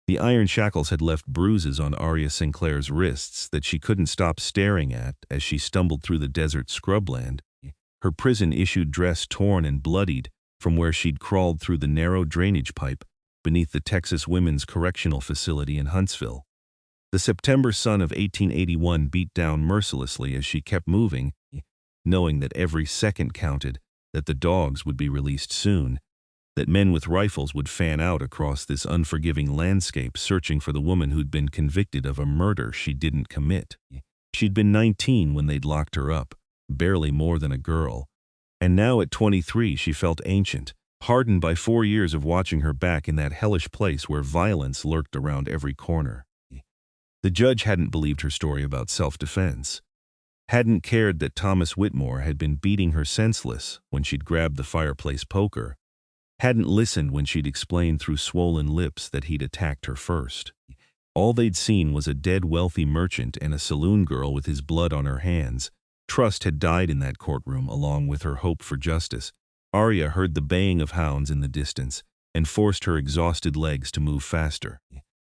The iron shackles had left bruises on Aria Sinclair's wrists that she couldn't stop staring at as she stumbled through the desert scrubland, her prison-issued dress torn and bloodied from where she'd crawled through the narrow drainage pipe beneath the Texas Women's Correctional Facility in Huntsville. The September sun of 1881 beat down mercilessly as she kept moving, knowing that every second counted, that the dogs would be released soon, that men with rifles would fan out across this unforgiving landscape searching for the woman who'd been convicted of a murder she didn't commit. She'd been 19 when they'd locked her up, barely more than a girl. And now at 23 she felt ancient, hardened by 4 years of watching her back in that hellish place where violence lurked around every corner. The judge hadn't believed her story about self-defense, hadn't cared that Thomas Whitmore had been beating her senseless when she'd grabbed the fireplace poker, hadn't listened when she'd explained through swollen lips that he'd attacked her first. All they'd seen was a dead wealthy merchant and a saloon girl with his blood on her hands. Trust had died in that courtroom along with her hope for justice. Aria heard the baying of hounds in the distance and forced her exhausted legs to move faster.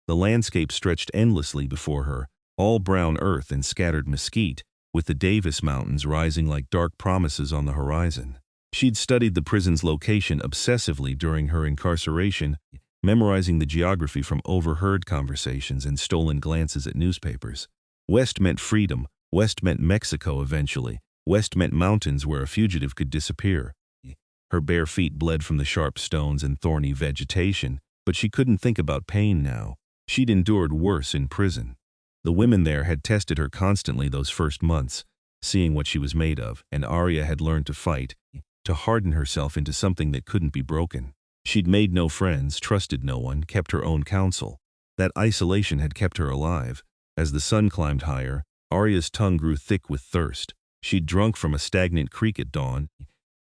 The landscape stretched endlessly before her, all brown earth and scattered mesquite, with the Davis Mountains rising like dark promises on the horizon. She'd studied the prison's location obsessively during her incarceration, memorizing the geography from overheard conversations and stolen glances at newspapers. West meant freedom, west meant Mexico eventually, west meant mountains where a fugitive could disappear. Her bare feet bled from the sharp stones and thorny vegetation, but she couldn't think about pain now. She'd endured worse in prison. The women there had tested her constantly those first months, seeing what she was made of, and Aria had learned to fight, to harden herself into something that couldn't be broken. She'd made no friends, trusted no one, kept her own counsel. That isolation had kept her alive. As the sun climbed higher, Aria's tongue grew thick with thirst. She'd drunk from a stagnant creek at dawn,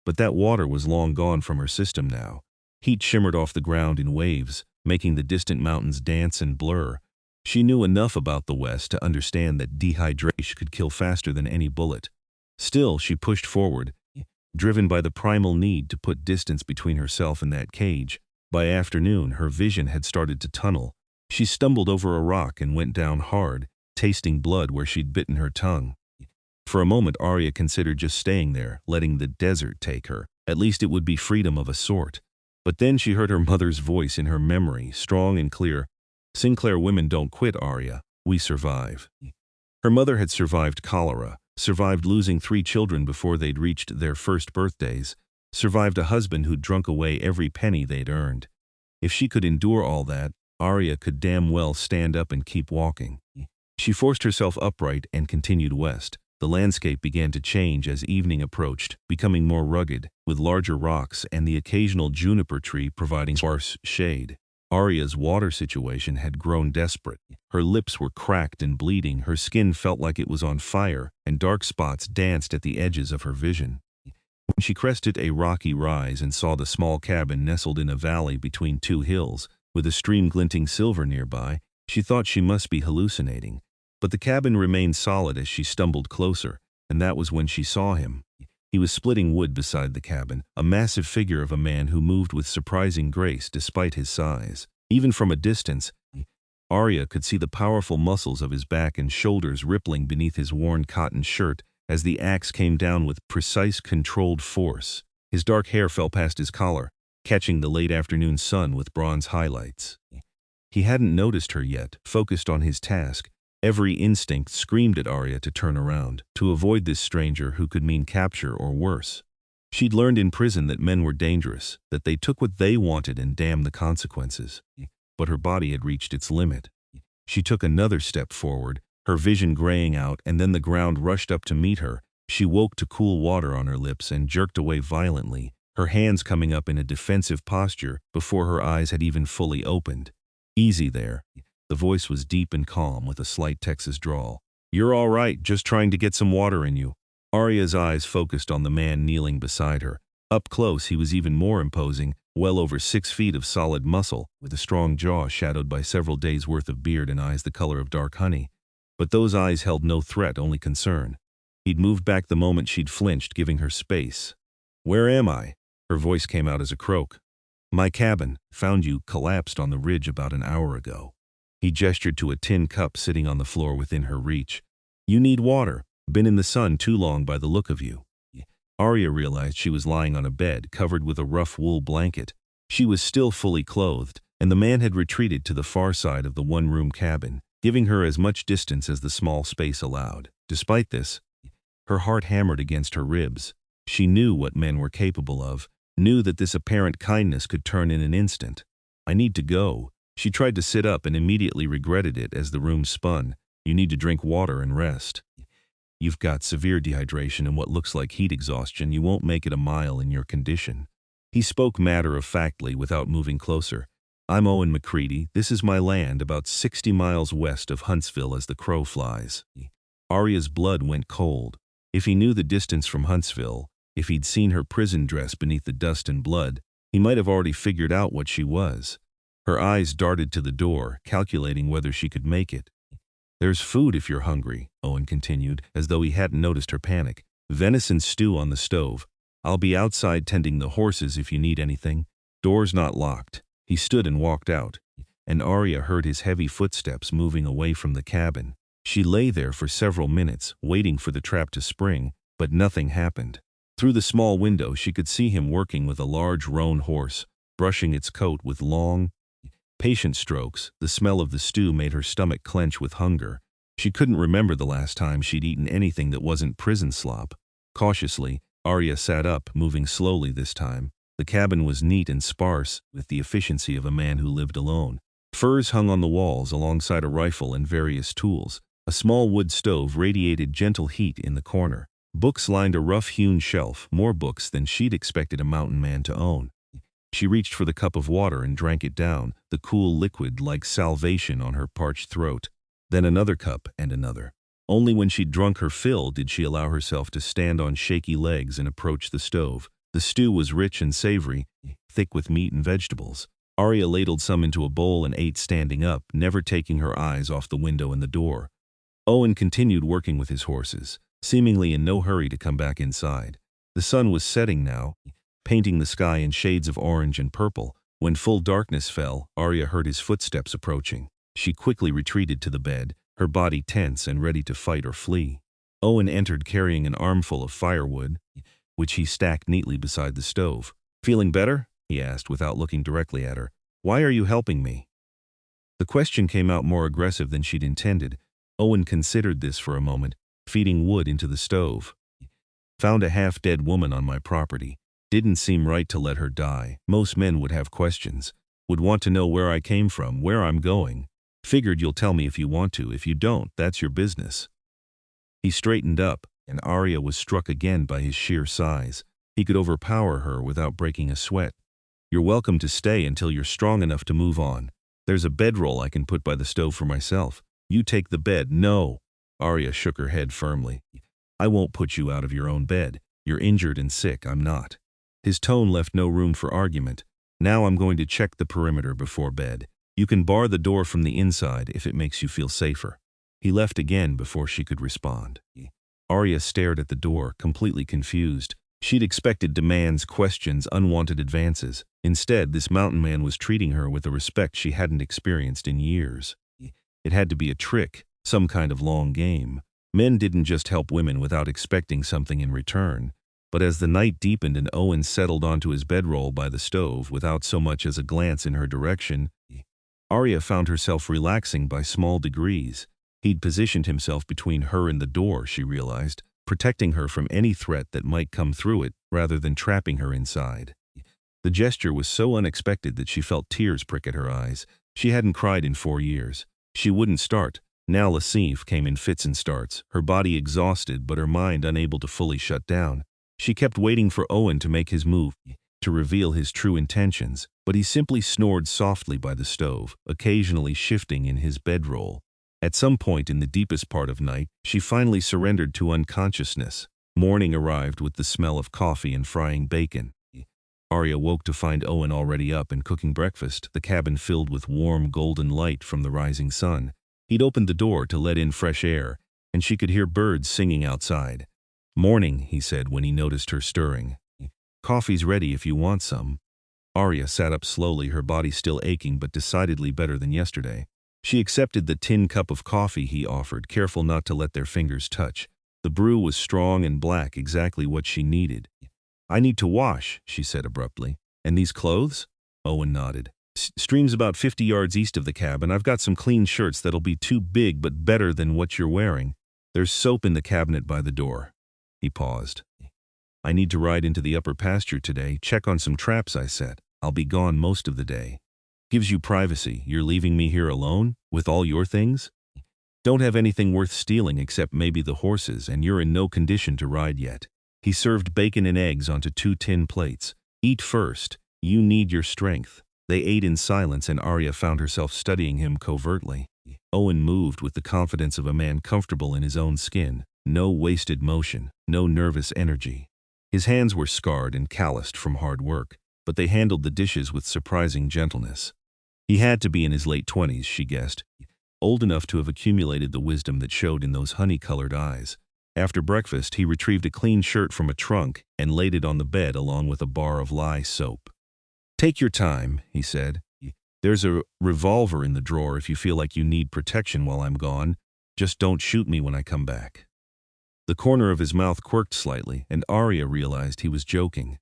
but that water was long gone from her system now. Heat shimmered off the ground in waves, making the distant mountains dance and blur. She knew enough about the West to understand that dehydration could kill faster than any bullet. Still, she pushed forward, driven by the primal need to put distance between herself and that cage. By afternoon, her vision had started to tunnel. She stumbled over a rock and went down hard, tasting blood where she'd bitten her tongue. For a moment, Aria considered just staying there, letting the desert take her. At least it would be freedom of a sort. But then she heard her mother's voice in her memory, strong and clear. "Sinclair women don't quit, Aria. We survive." Her mother had survived cholera, survived losing 3 children before they'd reached their first birthdays, survived a husband who'd drunk away every penny they'd earned. If she could endure all that, Aria could damn well stand up and keep walking. She forced herself upright and continued west. The landscape began to change as evening approached, becoming more rugged, with larger rocks and the occasional juniper tree providing sparse shade. Aria's water situation had grown desperate. Her lips were cracked and bleeding, her skin felt like it was on fire, and dark spots danced at the edges of her vision. When she crested a rocky rise and saw the small cabin nestled in a valley between 2 hills, with a stream glinting silver nearby, she thought she must be hallucinating. But the cabin remained solid as she stumbled closer, and that was when she saw him. He was splitting wood beside the cabin, a massive figure of a man who moved with surprising grace despite his size. Even from a distance, Aria could see the powerful muscles of his back and shoulders rippling beneath his worn cotton shirt as the axe came down with precise, controlled force. His dark hair fell past his collar, catching the late afternoon sun with bronze highlights. He hadn't noticed her yet, focused on his task. Every instinct screamed at Aria to turn around, to avoid this stranger who could mean capture or worse. She'd learned in prison that men were dangerous, that they took what they wanted and damned the consequences. But her body had reached its limit. She took another step forward, her vision graying out, and then the ground rushed up to meet her. She woke to cool water on her lips and jerked away violently, her hands coming up in a defensive posture before her eyes had even fully opened. "Easy there." The voice was deep and calm with a slight Texas drawl. "You're all right, just trying to get some water in you." Aria's eyes focused on the man kneeling beside her. Up close, he was even more imposing, well over 6 feet of solid muscle, with a strong jaw shadowed by several days' worth of beard and eyes the color of dark honey. But those eyes held no threat, only concern. He'd moved back the moment she'd flinched, giving her space. "Where am I?" Her voice came out as a croak. "My cabin. Found you collapsed on the ridge about an hour ago." He gestured to a tin cup sitting on the floor within her reach. You need water. Been in the sun too long by the look of you. Aria realized she was lying on a bed covered with a rough wool blanket. She was still fully clothed, and the man had retreated to the far side of the one-room cabin, giving her as much distance as the small space allowed. Despite this, her heart hammered against her ribs. She knew what men were capable of, knew that this apparent kindness could turn in an instant. I need to go. She tried to sit up and immediately regretted it as the room spun. You need to drink water and rest. You've got severe dehydration and what looks like heat exhaustion. You won't make it a mile in your condition. He spoke matter-of-factly without moving closer. I'm Owen McCready. This is my land about 60 miles west of Huntsville as the crow flies. Aria's blood went cold. If he knew the distance from Huntsville, if he'd seen her prison dress beneath the dust and blood, he might have already figured out what she was. Her eyes darted to the door, calculating whether she could make it. There's food if you're hungry, Owen continued, as though he hadn't noticed her panic. Venison stew on the stove. I'll be outside tending the horses if you need anything. Door's not locked. He stood and walked out, and Aria heard his heavy footsteps moving away from the cabin. She lay there for several minutes, waiting for the trap to spring, but nothing happened. Through the small window, she could see him working with a large roan horse, brushing its coat with long, patient strokes. The smell of the stew made her stomach clench with hunger. She couldn't remember the last time she'd eaten anything that wasn't prison slop. Cautiously, Aria sat up, moving slowly this time. The cabin was neat and sparse, with the efficiency of a man who lived alone. Furs hung on the walls alongside a rifle and various tools. A small wood stove radiated gentle heat in the corner. Books lined a rough-hewn shelf, more books than she'd expected a mountain man to own. She reached for the cup of water and drank it down, the cool liquid like salvation on her parched throat. Then another cup and another. Only when she'd drunk her fill did she allow herself to stand on shaky legs and approach the stove. The stew was rich and savory, thick with meat and vegetables. Aria ladled some into a bowl and ate standing up, never taking her eyes off the window and the door. Owen continued working with his horses, seemingly in no hurry to come back inside. The sun was setting now, painting the sky in shades of orange and purple. When full darkness fell, Aria heard his footsteps approaching. She quickly retreated to the bed, her body tense and ready to fight or flee. Owen entered carrying an armful of firewood, which he stacked neatly beside the stove. Feeling better? He asked without looking directly at her. Why are you helping me? The question came out more aggressive than she'd intended. Owen considered this for a moment, feeding wood into the stove. Found a half-dead woman on my property. Didn't seem right to let her die. Most men would have questions. Would want to know where I came from, where I'm going. Figured you'll tell me if you want to. If you don't, that's your business. He straightened up, and Aria was struck again by his sheer size. He could overpower her without breaking a sweat. You're welcome to stay until you're strong enough to move on. There's a bedroll I can put by the stove for myself. You take the bed. No. Aria shook her head firmly. I won't put you out of your own bed. You're injured and sick. I'm not. His tone left no room for argument. Now I'm going to check the perimeter before bed. You can bar the door from the inside if it makes you feel safer. He left again before she could respond. Aria stared at the door, completely confused. She'd expected demands, questions, unwanted advances. Instead, this mountain man was treating her with a respect she hadn't experienced in years. It had to be a trick, some kind of long game. Men didn't just help women without expecting something in return. But as the night deepened and Owen settled onto his bedroll by the stove without so much as a glance in her direction, Aria found herself relaxing by small degrees. He'd positioned himself between her and the door, she realized, protecting her from any threat that might come through it rather than trapping her inside. The gesture was so unexpected that she felt tears prick at her eyes. She hadn't cried in 4 years. She wouldn't start. Now lascive came in fits and starts, her body exhausted but her mind unable to fully shut down. She kept waiting for Owen to make his move, to reveal his true intentions, but he simply snored softly by the stove, occasionally shifting in his bedroll. At some point in the deepest part of night, she finally surrendered to unconsciousness. Morning arrived with the smell of coffee and frying bacon. Aria woke to find Owen already up and cooking breakfast, the cabin filled with warm golden light from the rising sun. He'd opened the door to let in fresh air, and she could hear birds singing outside. Morning, he said when he noticed her stirring. Coffee's ready if you want some. Aria sat up slowly, her body still aching but decidedly better than yesterday. She accepted the tin cup of coffee he offered, careful not to let their fingers touch. The brew was strong and black, exactly what she needed. "I need to wash," she said abruptly. "And these clothes?" Owen nodded. "Stream's about 50 yards east of the cabin. I've got some clean shirts that'll be too big but better than what you're wearing. There's soap in the cabinet by the door." He paused. "I need to ride into the upper pasture today, check on some traps I set. I'll be gone most of the day." "Gives you privacy. You're leaving me here alone? With all your things?" "Don't have anything worth stealing except maybe the horses, and you're in no condition to ride yet." He served bacon and eggs onto 2 tin plates. "Eat first. You need your strength." They ate in silence, and Aria found herself studying him covertly. Owen moved with the confidence of a man comfortable in his own skin. No wasted motion, no nervous energy. His hands were scarred and calloused from hard work, but they handled the dishes with surprising gentleness. He had to be in his late 20s, she guessed, old enough to have accumulated the wisdom that showed in those honey-colored eyes. After breakfast, he retrieved a clean shirt from a trunk and laid it on the bed along with a bar of lye soap. "Take your time," he said. "There's a revolver in the drawer if you feel like you need protection while I'm gone. Just don't shoot me when I come back." The corner of his mouth quirked slightly, and Aria realized he was joking.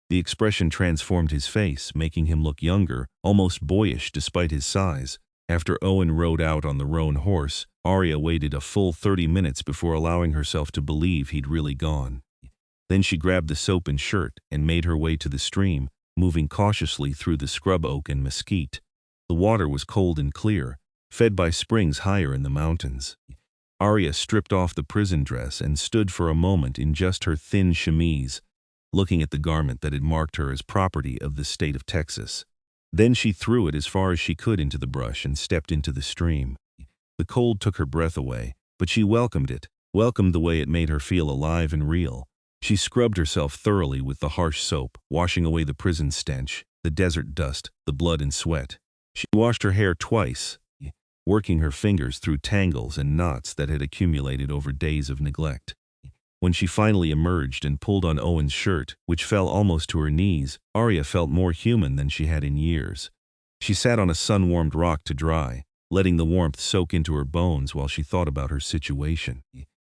The expression transformed his face, making him look younger, almost boyish despite his size. After Owen rode out on the roan horse, Aria waited a full 30 minutes before allowing herself to believe he'd really gone. Then she grabbed the soap and shirt and made her way to the stream, moving cautiously through the scrub oak and mesquite. The water was cold and clear, fed by springs higher in the mountains. Aria stripped off the prison dress and stood for a moment in just her thin chemise, looking at the garment that had marked her as property of the state of Texas. Then she threw it as far as she could into the brush and stepped into the stream. The cold took her breath away, but she welcomed it, welcomed the way it made her feel alive and real. She scrubbed herself thoroughly with the harsh soap, washing away the prison stench, the desert dust, the blood and sweat. She washed her hair twice, working her fingers through tangles and knots that had accumulated over days of neglect. When she finally emerged and pulled on Owen's shirt, which fell almost to her knees, Aria felt more human than she had in years. She sat on a sun-warmed rock to dry, letting the warmth soak into her bones while she thought about her situation.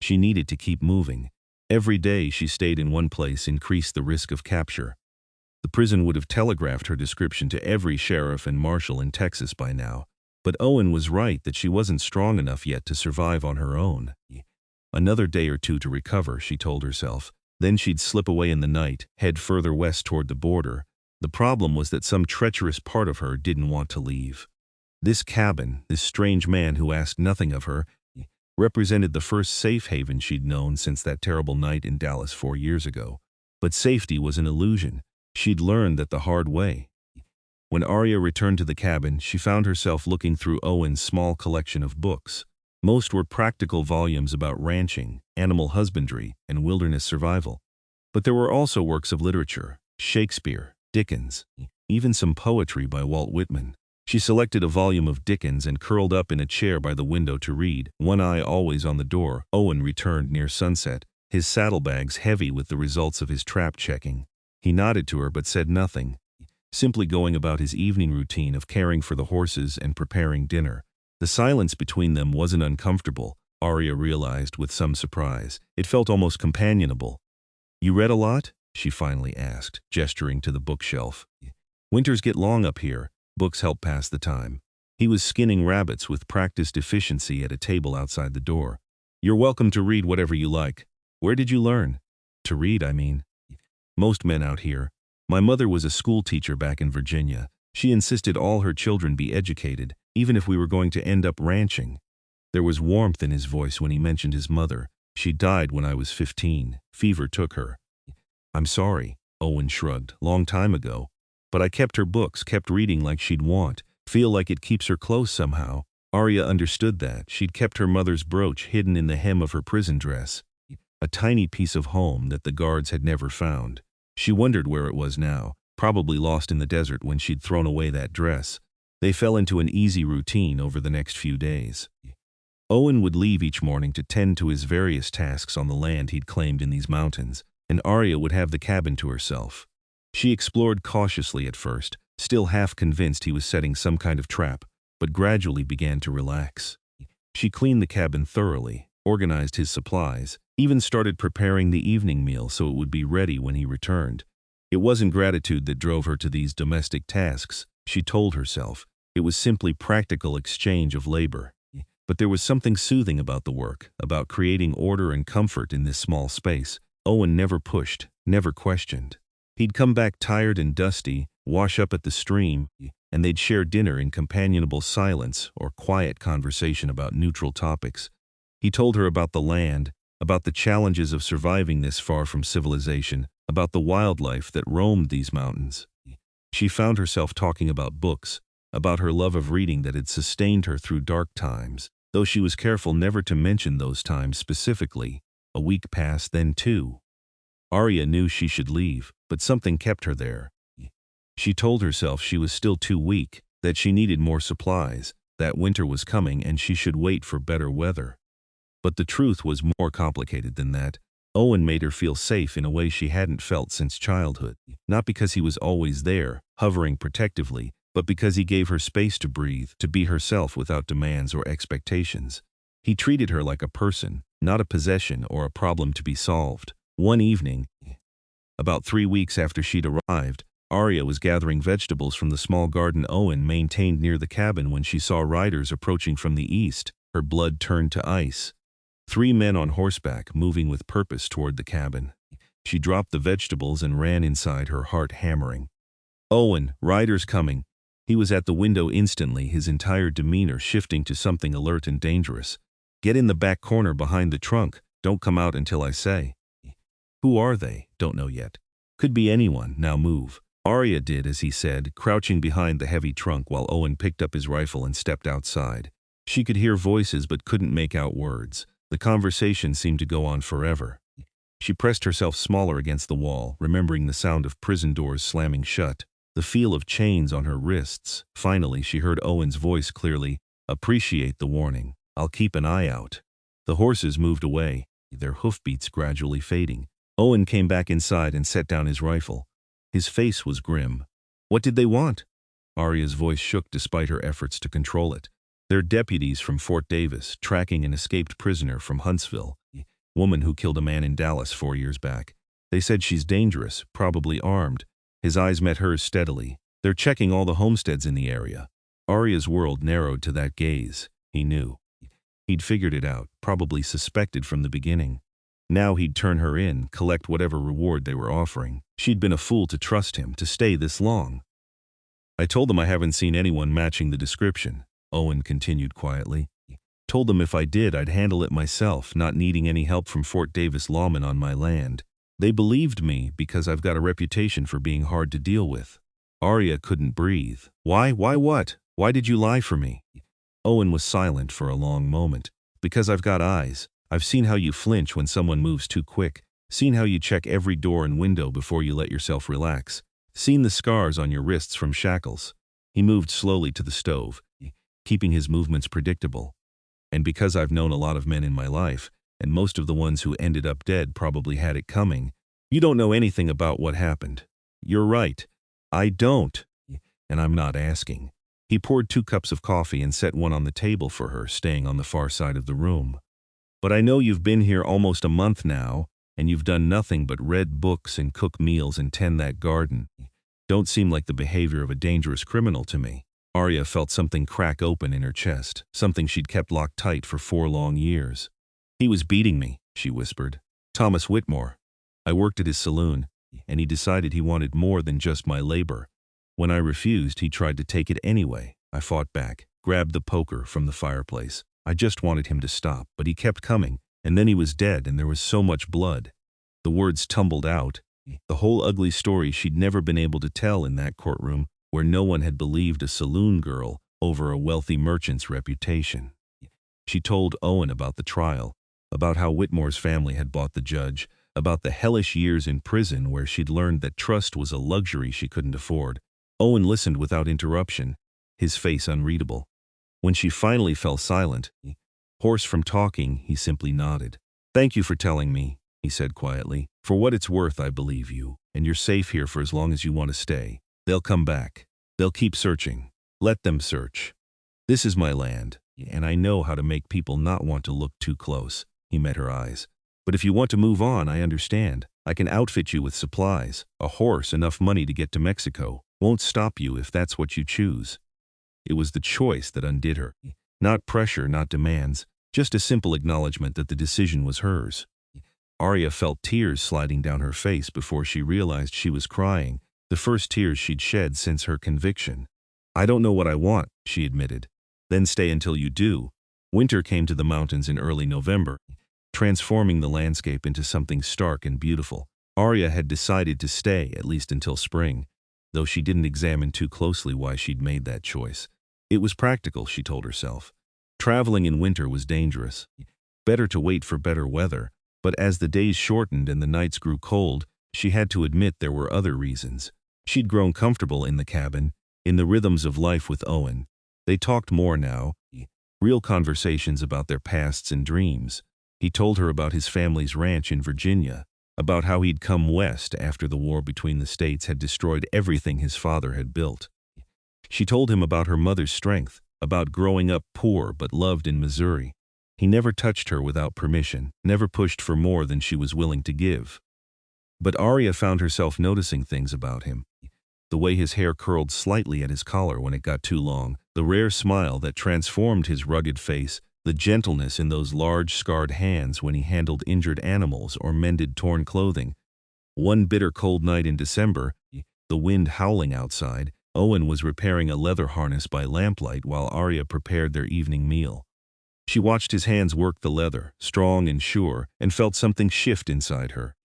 She needed to keep moving. Every day she stayed in one place increased the risk of capture. The prison would have telegraphed her description to every sheriff and marshal in Texas by now. But Owen was right that she wasn't strong enough yet to survive on her own. Another day or two to recover, she told herself. Then she'd slip away in the night, head further west toward the border. The problem was that some treacherous part of her didn't want to leave. This cabin, this strange man who asked nothing of her, represented the first safe haven she'd known since that terrible night in Dallas 4 years ago. But safety was an illusion. She'd learned that the hard way. When Aria returned to the cabin, she found herself looking through Owen's small collection of books. Most were practical volumes about ranching, animal husbandry, and wilderness survival. But there were also works of literature, Shakespeare, Dickens, even some poetry by Walt Whitman. She selected a volume of Dickens and curled up in a chair by the window to read, one eye always on the door. Owen returned near sunset, his saddlebags heavy with the results of his trap checking. He nodded to her but said nothing, simply going about his evening routine of caring for the horses and preparing dinner. The silence between them wasn't uncomfortable, Aria realized with some surprise. It felt almost companionable. "You read a lot?" she finally asked, gesturing to the bookshelf. "Winters get long up here. Books help pass the time." He was skinning rabbits with practiced efficiency at a table outside the door. "You're welcome to read whatever you like. Where did you learn?" "To read, I mean." "Most men out here. My mother was a school teacher back in Virginia. She insisted all her children be educated, even if we were going to end up ranching." There was warmth in his voice when he mentioned his mother. "She died when I was 15. Fever took her." "I'm sorry," Owen shrugged. "Long time ago. But I kept her books, kept reading like she'd want. Feel like it keeps her close somehow." Aria understood that. She'd kept her mother's brooch hidden in the hem of her prison dress. A tiny piece of home that the guards had never found. She wondered where it was now, probably lost in the desert when she'd thrown away that dress. They fell into an easy routine over the next few days. Owen would leave each morning to tend to his various tasks on the land he'd claimed in these mountains, and Aria would have the cabin to herself. She explored cautiously at first, still half convinced he was setting some kind of trap. but gradually began to relax. She cleaned the cabin thoroughly, organized his supplies, even started preparing the evening meal so it would be ready when he returned. It wasn't gratitude that drove her to these domestic tasks, she told herself. It was simply practical exchange of labor. But there was something soothing about the work, about creating order and comfort in this small space. Owen never pushed, never questioned. He'd come back tired and dusty, wash up at the stream, and they'd share dinner in companionable silence or quiet conversation about neutral topics. He told her about the land, about the challenges of surviving this far from civilization, about the wildlife that roamed these mountains. She found herself talking about books, about her love of reading that had sustained her through dark times, though she was careful never to mention those times specifically. A week passed, then two. Aria knew she should leave, but something kept her there. She told herself she was still too weak, that she needed more supplies, that winter was coming and she should wait for better weather. But the truth was more complicated than that. Owen made her feel safe in a way she hadn't felt since childhood, not because he was always there, hovering protectively, but because he gave her space to breathe, to be herself without demands or expectations. He treated her like a person, not a possession or a problem to be solved. One evening, about 3 weeks after she'd arrived, Aria was gathering vegetables from the small garden Owen maintained near the cabin when she saw riders approaching from the east. Her blood turned to ice. 3 men on horseback, moving with purpose toward the cabin. She dropped the vegetables and ran inside, her heart hammering. "Owen, riders coming." He was at the window instantly, his entire demeanor shifting to something alert and dangerous. "Get in the back corner behind the trunk. Don't come out until I say." "Who are they?" "Don't know yet." "Could be anyone. Now move." Aria did as he said, crouching behind the heavy trunk while Owen picked up his rifle and stepped outside. She could hear voices but couldn't make out words. The conversation seemed to go on forever. She pressed herself smaller against the wall, remembering the sound of prison doors slamming shut, the feel of chains on her wrists. Finally, she heard Owen's voice clearly. "Appreciate the warning. I'll keep an eye out." The horses moved away, their hoofbeats gradually fading. Owen came back inside and set down his rifle. His face was grim. "What did they want?" Aria's voice shook despite her efforts to control it. "They're deputies from Fort Davis, tracking an escaped prisoner from Huntsville, woman who killed a man in Dallas 4 years back. They said she's dangerous, probably armed." His eyes met hers steadily. "They're checking all the homesteads in the area." Aria's world narrowed to that gaze. He knew. He'd figured it out, probably suspected from the beginning. Now he'd turn her in, collect whatever reward they were offering. She'd been a fool to trust him, to stay this long. "I told them I haven't seen anyone matching the description," Owen continued quietly. "Told them if I did, I'd handle it myself, not needing any help from Fort Davis lawmen on my land. They believed me because I've got a reputation for being hard to deal with." Aria couldn't breathe. "Why what? Why did you lie for me?" Owen was silent for a long moment. "Because I've got eyes. I've seen how you flinch when someone moves too quick. Seen how you check every door and window before you let yourself relax. Seen the scars on your wrists from shackles." He moved slowly to the stove, keeping his movements predictable. "And because I've known a lot of men in my life, and most of the ones who ended up dead probably had it coming. You don't know anything about what happened." "You're right. I don't. And I'm not asking." He poured 2 cups of coffee and set one on the table for her, staying on the far side of the room. "But I know you've been here almost a month now, and you've done nothing but read books and cook meals and tend that garden. Don't seem like the behavior of a dangerous criminal to me." Aria felt something crack open in her chest, something she'd kept locked tight for 4 long years. "He was beating me," she whispered. "Thomas Whitmore. I worked at his saloon, and he decided he wanted more than just my labor. When I refused, he tried to take it anyway. I fought back, grabbed the poker from the fireplace. I just wanted him to stop, but he kept coming, and then he was dead and there was so much blood." The words tumbled out, the whole ugly story she'd never been able to tell in that courtroom where no one had believed a saloon girl over a wealthy merchant's reputation. She told Owen about the trial, about how Whitmore's family had bought the judge, about the hellish years in prison where she'd learned that trust was a luxury she couldn't afford. Owen listened without interruption, his face unreadable. When she finally fell silent, hoarse from talking, he simply nodded. "Thank you for telling me," he said quietly. "For what it's worth, I believe you, and you're safe here for as long as you want to stay. They'll come back. They'll keep searching. Let them search." This is my land, and I know how to make people not want to look too close. He met her eyes. But if you want to move on, I understand. I can outfit you with supplies, a horse, enough money to get to Mexico. Won't stop you if that's what you choose. It was the choice that undid her. Not pressure, not demands, just a simple acknowledgement that the decision was hers. Aria felt tears sliding down her face before she realized she was crying, the first tears she'd shed since her conviction. I don't know what I want, she admitted. Then stay until you do. Winter came to the mountains in early November, transforming the landscape into something stark and beautiful. Aria had decided to stay, at least until spring, though she didn't examine too closely why she'd made that choice. It was practical, she told herself. Traveling in winter was dangerous. Better to wait for better weather, but as the days shortened and the nights grew cold, she had to admit there were other reasons. She'd grown comfortable in the cabin, in the rhythms of life with Owen. They talked more now, real conversations about their pasts and dreams. He told her about his family's ranch in Virginia, about how he'd come west after the war between the states had destroyed everything his father had built. She told him about her mother's strength, about growing up poor but loved in Missouri. He never touched her without permission, never pushed for more than she was willing to give. But Aria found herself noticing things about him. The way his hair curled slightly at his collar when it got too long, the rare smile that transformed his rugged face, the gentleness in those large scarred hands when he handled injured animals or mended torn clothing. One bitter cold night in December, the wind howling outside, Owen was repairing a leather harness by lamplight while Aria prepared their evening meal. She watched his hands work the leather, strong and sure, and felt something shift inside her.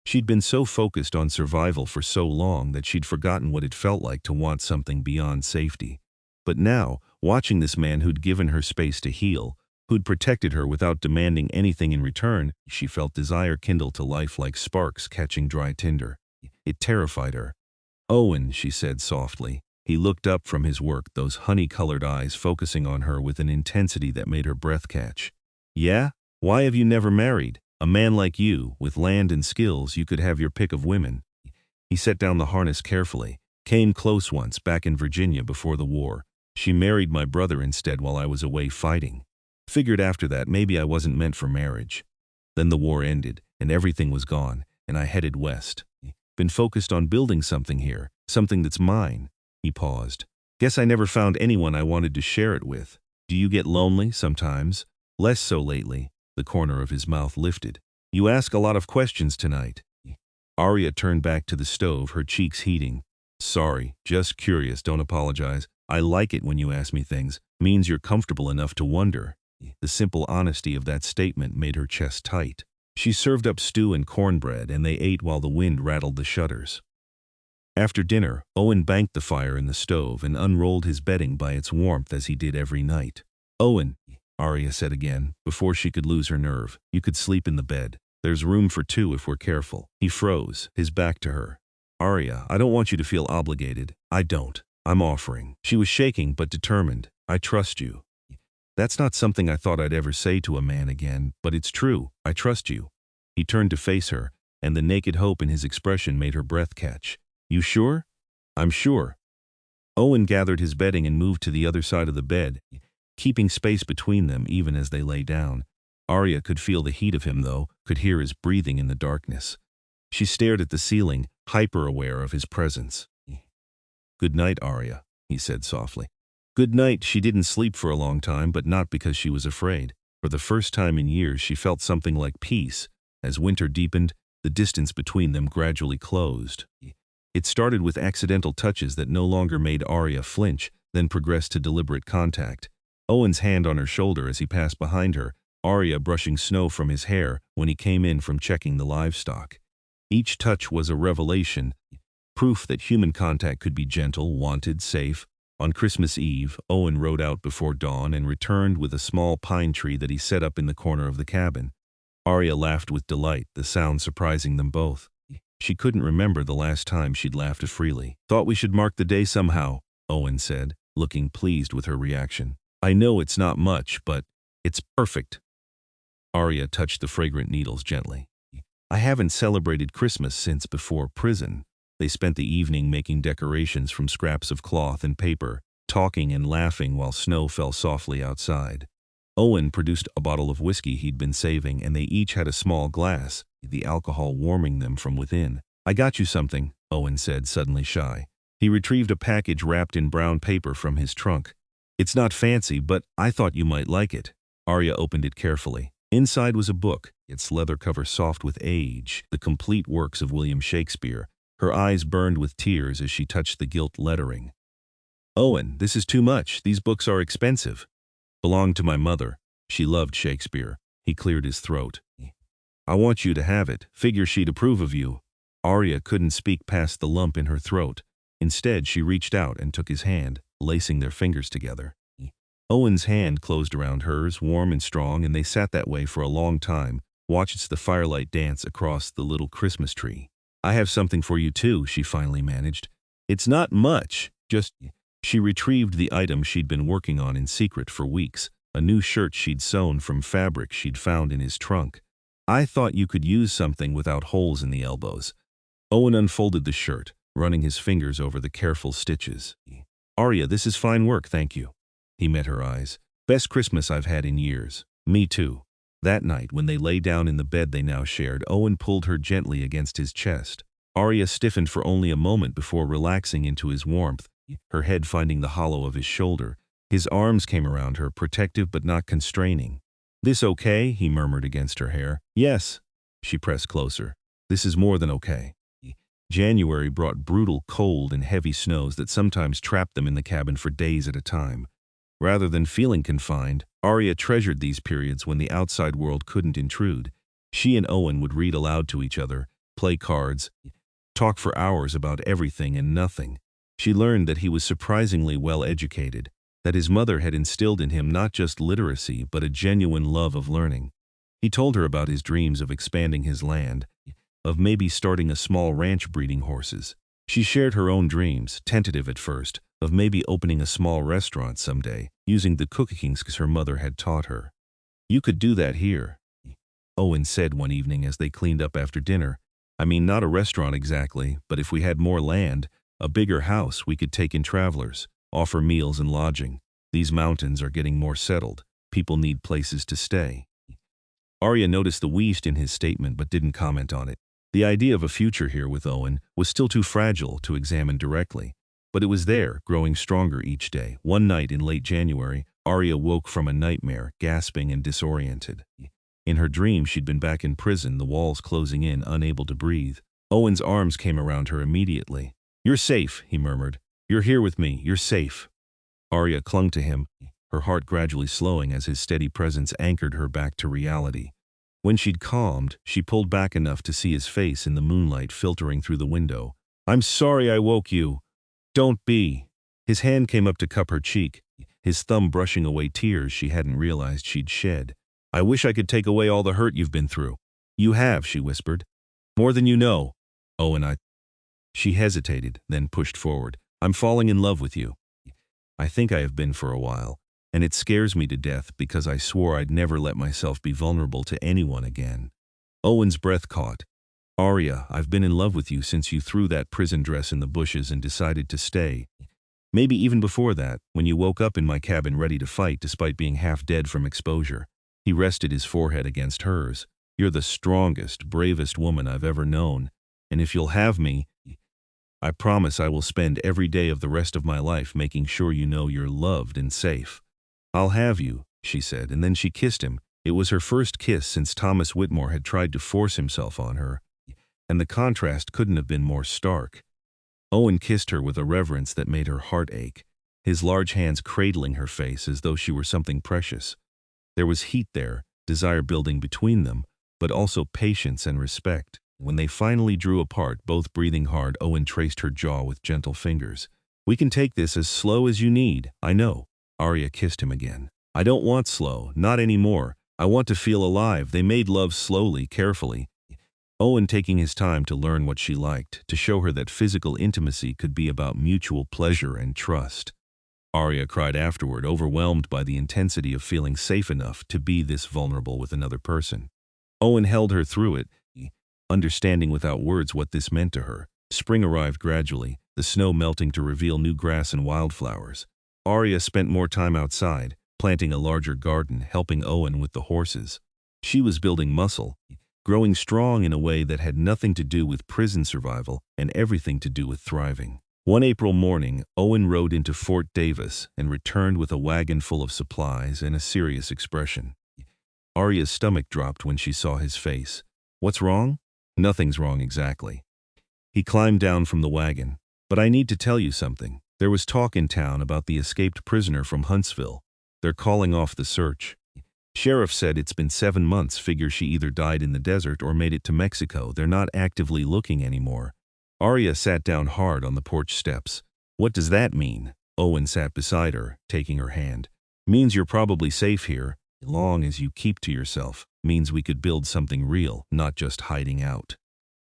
She'd been so focused on survival for so long that she'd forgotten what it felt like to want something beyond safety. But now, watching this man who'd given her space to heal, who'd protected her without demanding anything in return, she felt desire kindle to life like sparks catching dry tinder. It terrified her. Owen, she said softly. He looked up from his work, those honey-colored eyes focusing on her with an intensity that made her breath catch. Yeah? Why have you never married? A man like you, with land and skills, you could have your pick of women. He set down the harness carefully. Came close once, back in Virginia before the war. She married my brother instead while I was away fighting. Figured after that maybe I wasn't meant for marriage. Then the war ended, and everything was gone, and I headed west. Been focused on building something here, something that's mine. He paused. Guess I never found anyone I wanted to share it with. Do you get lonely sometimes? Less so lately. The corner of his mouth lifted. You ask a lot of questions tonight. Aria turned back to the stove, her cheeks heating. Sorry, just curious, don't apologize. I like it when you ask me things. Means you're comfortable enough to wonder. The simple honesty of that statement made her chest tight. She served up stew and cornbread, and they ate while the wind rattled the shutters. After dinner, Owen banked the fire in the stove and unrolled his bedding by its warmth as he did every night. Owen, Aria said again, before she could lose her nerve, you could sleep in the bed. There's room for two if we're careful. He froze, his back to her. Aria, I don't want you to feel obligated. I don't. I'm offering. She was shaking but determined. I trust you. That's not something I thought I'd ever say to a man again, but it's true. I trust you. He turned to face her, and the naked hope in his expression made her breath catch. You sure? I'm sure. Owen gathered his bedding and moved to the other side of the bed, keeping space between them even as they lay down. Aria could feel the heat of him, though, could hear his breathing in the darkness. She stared at the ceiling, hyper-aware of his presence. Good night, Aria, he said softly. Good night. She didn't sleep for a long time, but not because she was afraid. For the first time in years, she felt something like peace. As winter deepened, the distance between them gradually closed. It started with accidental touches that no longer made Aria flinch, then progressed to deliberate contact. Owen's hand on her shoulder as he passed behind her, Aria brushing snow from his hair when he came in from checking the livestock. Each touch was a revelation, proof that human contact could be gentle, wanted, safe. On Christmas Eve, Owen rode out before dawn and returned with a small pine tree that he set up in the corner of the cabin. Aria laughed with delight, the sound surprising them both. She couldn't remember the last time she'd laughed freely. Thought we should mark the day somehow, Owen said, looking pleased with her reaction. I know it's not much, but it's perfect. Aria touched the fragrant needles gently. I haven't celebrated Christmas since before prison. They spent the evening making decorations from scraps of cloth and paper, talking and laughing while snow fell softly outside. Owen produced a bottle of whiskey he'd been saving, and they each had a small glass, the alcohol warming them from within. "I got you something," Owen said, suddenly shy. He retrieved a package wrapped in brown paper from his trunk. "It's not fancy, but I thought you might like it." Aria opened it carefully. Inside was a book, its leather cover soft with age, the complete works of William Shakespeare. Her eyes burned with tears as she touched the gilt lettering. "Owen, this is too much. These books are expensive." "Belonged to my mother. She loved Shakespeare." He cleared his throat. "I want you to have it. Figure she'd approve of you." Aria couldn't speak past the lump in her throat. Instead, she reached out and took his hand, lacing their fingers together. Owen's hand closed around hers, warm and strong, and they sat that way for a long time, watched the firelight dance across the little Christmas tree. "I have something for you too," she finally managed. "It's not much, just—" She retrieved the item she'd been working on in secret for weeks, a new shirt she'd sewn from fabric she'd found in his trunk. "I thought you could use something without holes in the elbows." Owen unfolded the shirt, running his fingers over the careful stitches. "Aria, this is fine work, thank you." He met her eyes. "Best Christmas I've had in years." "Me too." That night, when they lay down in the bed they now shared, Owen pulled her gently against his chest. Aria stiffened for only a moment before relaxing into his warmth, her head finding the hollow of his shoulder. His arms came around her, protective but not constraining. "This okay?" he murmured against her hair. "Yes." She pressed closer. "This is more than okay." January brought brutal cold and heavy snows that sometimes trapped them in the cabin for days at a time. Rather than feeling confined, Aria treasured these periods when the outside world couldn't intrude. She and Owen would read aloud to each other, play cards, talk for hours about everything and nothing. She learned that he was surprisingly well educated, that his mother had instilled in him not just literacy but a genuine love of learning. He told her about his dreams of expanding his land, of maybe starting a small ranch breeding horses. She shared her own dreams, tentative at first, of maybe opening a small restaurant someday, using the cooking skills her mother had taught her. "You could do that here," Owen said one evening as they cleaned up after dinner. "I mean, not a restaurant exactly, but if we had more land, a bigger house, we could take in travelers, offer meals and lodging. These mountains are getting more settled. People need places to stay." Aria noticed the wheeze in his statement but didn't comment on it. The idea of a future here with Owen was still too fragile to examine directly. But it was there, growing stronger each day. One night in late January, Aria woke from a nightmare, gasping and disoriented. In her dream, she'd been back in prison, the walls closing in, unable to breathe. Owen's arms came around her immediately. "You're safe," he murmured. "You're here with me. You're safe." Aria clung to him, her heart gradually slowing as his steady presence anchored her back to reality. When she'd calmed, she pulled back enough to see his face in the moonlight filtering through the window. "I'm sorry I woke you." "Don't be." His hand came up to cup her cheek, his thumb brushing away tears she hadn't realized she'd shed. "I wish I could take away all the hurt you've been through." "You have," she whispered. "More than you know." "Oh, and I—" She hesitated, then pushed forward. "I'm falling in love with you. I think I have been for a while, and it scares me to death because I swore I'd never let myself be vulnerable to anyone again." Owen's breath caught. "Aria, I've been in love with you since you threw that prison dress in the bushes and decided to stay. Maybe even before that, when you woke up in my cabin ready to fight despite being half dead from exposure." He rested his forehead against hers. "You're the strongest, bravest woman I've ever known, and if you'll have me, I promise I will spend every day of the rest of my life making sure you know you're loved and safe." "I'll have you," she said, and then she kissed him. It was her first kiss since Thomas Whitmore had tried to force himself on her, and the contrast couldn't have been more stark. Owen kissed her with a reverence that made her heart ache, his large hands cradling her face as though she were something precious. There was heat there, desire building between them, but also patience and respect. When they finally drew apart, both breathing hard, Owen traced her jaw with gentle fingers. "We can take this as slow as you need, I know." Aria kissed him again. "I don't want slow, not anymore. I want to feel alive." They made love slowly, carefully, Owen taking his time to learn what she liked, to show her that physical intimacy could be about mutual pleasure and trust. Aria cried afterward, overwhelmed by the intensity of feeling safe enough to be this vulnerable with another person. Owen held her through it, understanding without words what this meant to her. Spring arrived gradually, the snow melting to reveal new grass and wildflowers. Aria spent more time outside, planting a larger garden, helping Owen with the horses. She was building muscle, growing strong in a way that had nothing to do with prison survival and everything to do with thriving. One April morning, Owen rode into Fort Davis and returned with a wagon full of supplies and a serious expression. Aria's stomach dropped when she saw his face. "What's wrong?" "Nothing's wrong exactly." He climbed down from the wagon. "But I need to tell you something. There was talk in town about the escaped prisoner from Huntsville. They're calling off the search. Sheriff said it's been 7 months, figure she either died in the desert or made it to Mexico. They're not actively looking anymore." Aria sat down hard on the porch steps. "What does that mean?" Owen sat beside her, taking her hand. "Means you're probably safe here, as long as you keep to yourself. Means we could build something real, not just hiding out."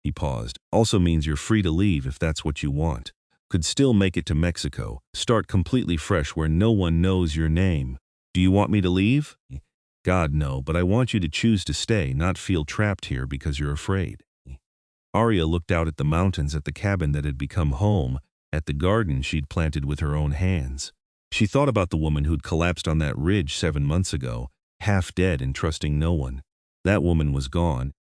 He paused. "Also means you're free to leave if that's what you want. Could still make it to Mexico, start completely fresh where no one knows your name. Do you want me to leave?" "God, no, but I want you to choose to stay, not feel trapped here because you're afraid." Aria looked out at the mountains, at the cabin that had become home, at the garden she'd planted with her own hands. She thought about the woman who'd collapsed on that ridge 7 months ago, half dead and trusting no one. That woman was gone,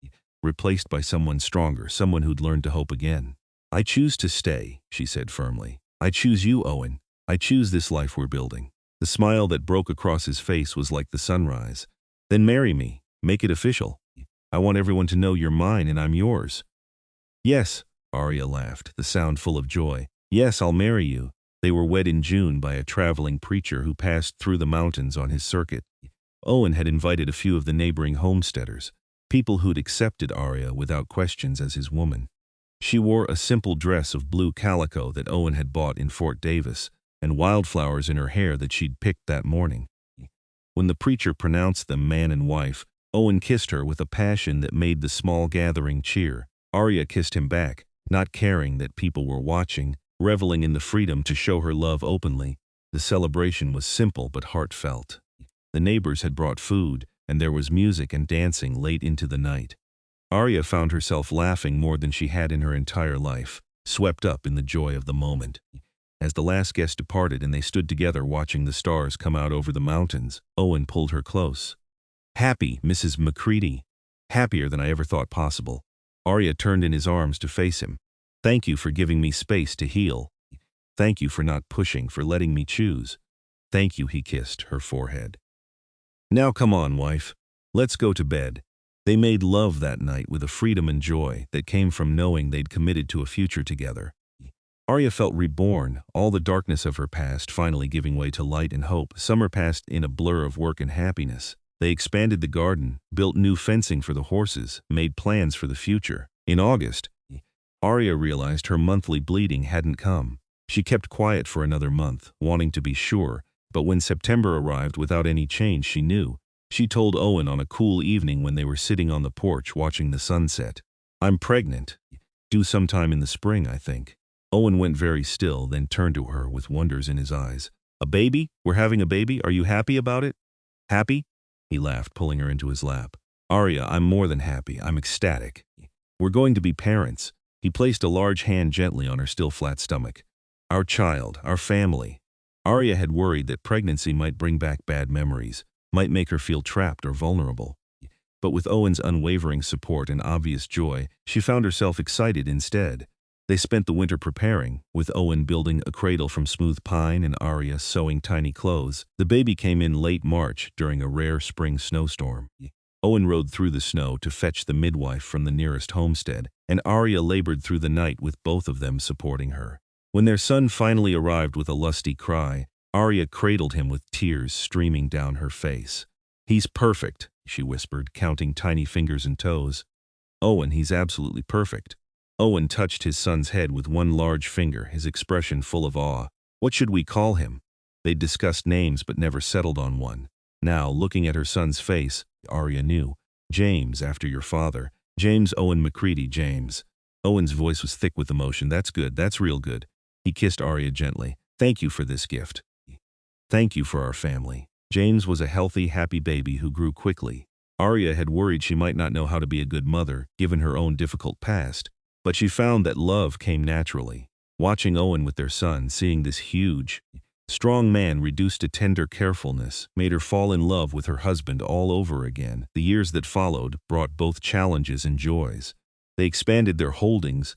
replaced by someone stronger, someone who'd learned to hope again. "I choose to stay," she said firmly. "I choose you, Owen. I choose this life we're building." The smile that broke across his face was like the sunrise. "Then marry me. Make it official. I want everyone to know you're mine and I'm yours." "Yes," Aria laughed, the sound full of joy. "Yes, I'll marry you." They were wed in June by a traveling preacher who passed through the mountains on his circuit. Owen had invited a few of the neighboring homesteaders, people who'd accepted Aria without questions as his woman. She wore a simple dress of blue calico that Owen had bought in Fort Davis, and wildflowers in her hair that she'd picked that morning. When the preacher pronounced them man and wife, Owen kissed her with a passion that made the small gathering cheer. Aria kissed him back, not caring that people were watching, reveling in the freedom to show her love openly. The celebration was simple but heartfelt. The neighbors had brought food, and there was music and dancing late into the night. Aria found herself laughing more than she had in her entire life, swept up in the joy of the moment. As the last guest departed and they stood together watching the stars come out over the mountains, Owen pulled her close. "Happy, Mrs. McCready. Happier than I ever thought possible." Aria turned in his arms to face him. "Thank you for giving me space to heal. Thank you for not pushing, for letting me choose. Thank you," he kissed her forehead. "Now come on, wife. Let's go to bed." They made love that night with a freedom and joy that came from knowing they'd committed to a future together. Aria felt reborn, all the darkness of her past finally giving way to light and hope. Summer passed in a blur of work and happiness. They expanded the garden, built new fencing for the horses, made plans for the future. In August, Aria realized her monthly bleeding hadn't come. She kept quiet for another month, wanting to be sure, but when September arrived without any change, she knew. She told Owen on a cool evening when they were sitting on the porch watching the sunset. "I'm pregnant. Due sometime in the spring, I think." Owen went very still, then turned to her with wonders in his eyes. "A baby? We're having a baby? Are you happy about it?" "Happy?" He laughed, pulling her into his lap. "Aria, I'm more than happy. I'm ecstatic. We're going to be parents." He placed a large hand gently on her still flat stomach. "Our child, our family." Aria had worried that pregnancy might bring back bad memories, might make her feel trapped or vulnerable. But with Owen's unwavering support and obvious joy, she found herself excited instead. They spent the winter preparing, with Owen building a cradle from smooth pine and Aria sewing tiny clothes. The baby came in late March during a rare spring snowstorm. Owen rode through the snow to fetch the midwife from the nearest homestead, and Aria labored through the night with both of them supporting her. When their son finally arrived with a lusty cry, Aria cradled him with tears streaming down her face. "He's perfect," she whispered, counting tiny fingers and toes. "Owen, he's absolutely perfect." Owen touched his son's head with one large finger, his expression full of awe. "What should we call him?" They'd discussed names but never settled on one. Now, looking at her son's face, Aria knew. "James, after your father. James Owen McCready, James." Owen's voice was thick with emotion. "That's good. That's real good." He kissed Aria gently. "Thank you for this gift. Thank you for our family." James was a healthy, happy baby who grew quickly. Aria had worried she might not know how to be a good mother, given her own difficult past. But she found that love came naturally. Watching Owen with their son, seeing this huge, Strong man reduced to tender carefulness made her fall in love with her husband all over again. The years that followed brought both challenges and joys. They expanded their holdings,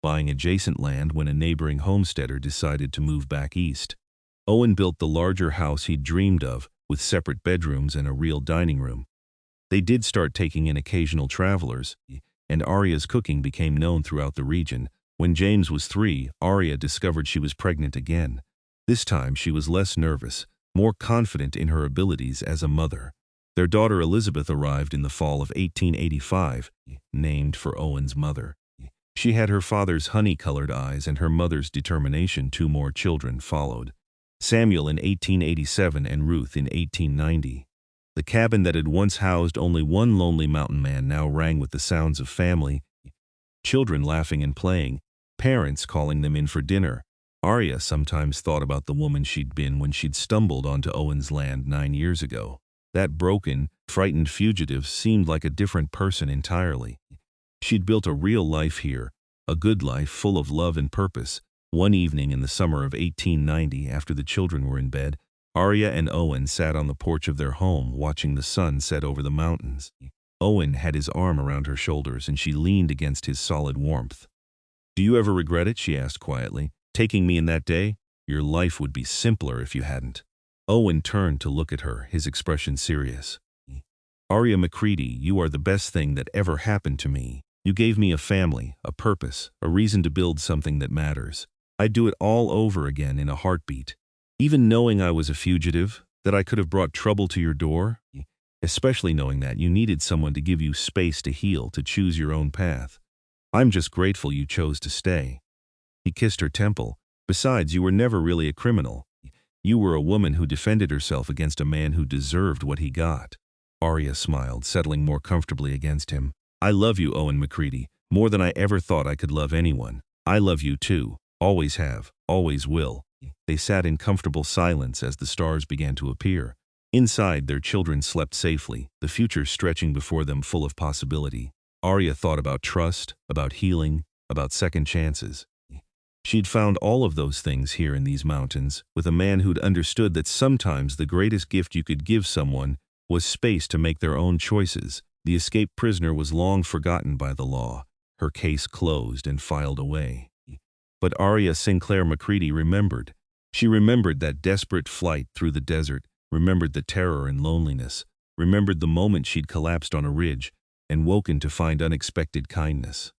buying adjacent land when a neighboring homesteader decided to move back east. Owen built the larger house he'd dreamed of, with separate bedrooms and a real dining room. They did start taking in occasional travelers, and Aria's cooking became known throughout the region. When James was 3, Aria discovered she was pregnant again. This time she was less nervous, more confident in her abilities as a mother. Their daughter Elizabeth arrived in the fall of 1885, named for Owen's mother. She had her father's honey-colored eyes and her mother's determination. 2 more children followed. Samuel in 1887 and Ruth in 1890. The cabin that had once housed only one lonely mountain man now rang with the sounds of family, children laughing and playing, parents calling them in for dinner. Aria sometimes thought about the woman she'd been when she'd stumbled onto Owen's land 9 years ago. That broken, frightened fugitive seemed like a different person entirely. She'd built a real life here, a good life full of love and purpose. One evening in the summer of 1890, after the children were in bed, Aria and Owen sat on the porch of their home watching the sun set over the mountains. Owen had his arm around her shoulders and she leaned against his solid warmth. "Do you ever regret it?" she asked quietly. "Taking me in that day? Your life would be simpler if you hadn't." Owen turned to look at her, his expression serious. "Aria McCready, you are the best thing that ever happened to me. You gave me a family, a purpose, a reason to build something that matters. I'd do it all over again in a heartbeat. Even knowing I was a fugitive, that I could have brought trouble to your door, especially knowing that you needed someone to give you space to heal, to choose your own path. I'm just grateful you chose to stay." He kissed her temple. "Besides, you were never really a criminal. You were a woman who defended herself against a man who deserved what he got." Aria smiled, settling more comfortably against him. "I love you, Owen McCready, more than I ever thought I could love anyone. I love you too. Always have, always will." They sat in comfortable silence as the stars began to appear. Inside, their children slept safely, the future stretching before them full of possibility. Aria thought about trust, about healing, about second chances. She'd found all of those things here in these mountains, with a man who'd understood that sometimes the greatest gift you could give someone was space to make their own choices. The escaped prisoner was long forgotten by the law, her case closed and filed away. But Aria Sinclair McCready remembered. She remembered that desperate flight through the desert, remembered the terror and loneliness, remembered the moment she'd collapsed on a ridge and woken to find unexpected kindness.